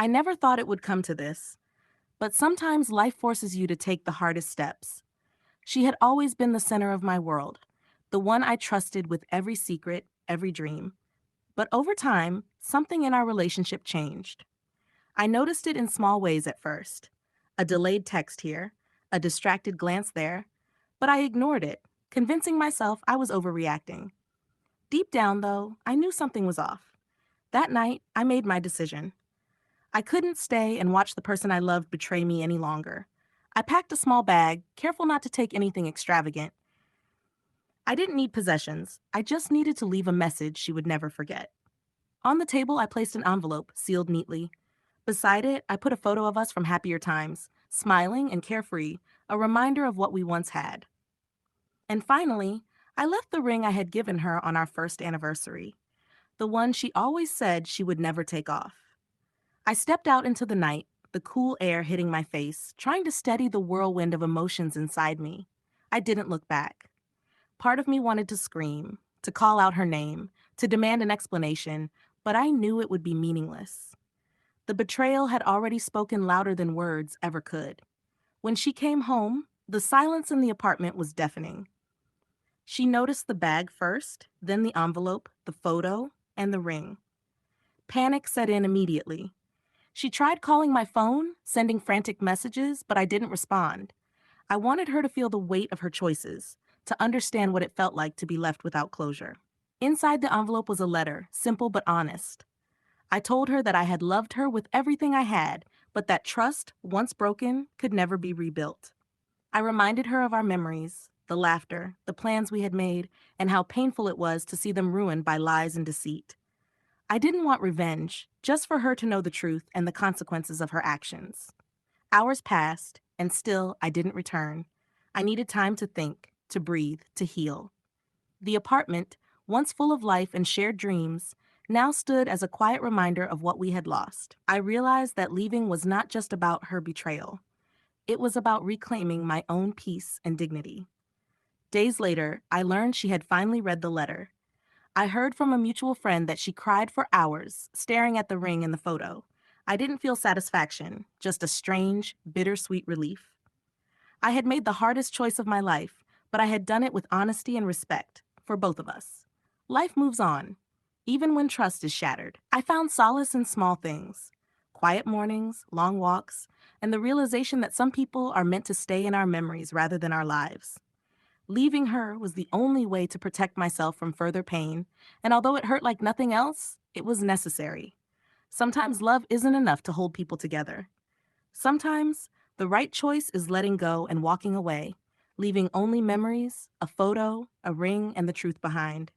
I never thought it would come to this, but sometimes life forces you to take the hardest steps. She had always been the center of my world, the one I trusted with every secret, every dream. But over time, something in our relationship changed. I noticed it in small ways at first. A delayed text here, a distracted glance there, but I ignored it, convincing myself I was overreacting. Deep down, though, I knew something was off. That night, I made my decision. I couldn't stay and watch the person I loved betray me any longer. I packed a small bag, careful not to take anything extravagant. I didn't need possessions. I just needed to leave a message she would never forget. On the table, I placed an envelope, sealed neatly. Beside it, I put a photo of us from happier times, smiling and carefree, a reminder of what we once had. And finally, I left the ring I had given her on our first anniversary, the one she always said she would never take off. I stepped out into the night, the cool air hitting my face, trying to steady the whirlwind of emotions inside me. I didn't look back. Part of me wanted to scream, to call out her name, to demand an explanation, but I knew it would be meaningless. The betrayal had already spoken louder than words ever could. When she came home, the silence in the apartment was deafening. She noticed the bag first, then the envelope, the photo, and the ring. Panic set in immediately. She tried calling my phone, sending frantic messages, but I didn't respond. I wanted her to feel the weight of her choices, to understand what it felt like to be left without closure. Inside the envelope was a letter, simple but honest. I told her that I had loved her with everything I had, but that trust, once broken, could never be rebuilt. I reminded her of our memories, the laughter, the plans we had made, and how painful it was to see them ruined by lies and deceit. I didn't want revenge, just for her to know the truth and the consequences of her actions. Hours passed, and still I didn't return. I needed time to think, to breathe, to heal. The apartment, once full of life and shared dreams, now stood as a quiet reminder of what we had lost. I realized that leaving was not just about her betrayal. It was about reclaiming my own peace and dignity. Days later, I learned she had finally read the letter. I heard from a mutual friend that she cried for hours, staring at the ring in the photo. I didn't feel satisfaction, just a strange, bittersweet relief. I had made the hardest choice of my life, but I had done it with honesty and respect, for both of us. Life moves on, even when trust is shattered. I found solace in small things: quiet mornings, long walks, and the realization that some people are meant to stay in our memories rather than our lives. Leaving her was the only way to protect myself from further pain, and although it hurt like nothing else, it was necessary. Sometimes love isn't enough to hold people together. Sometimes the right choice is letting go and walking away, leaving only memories, a photo, a ring, and the truth behind.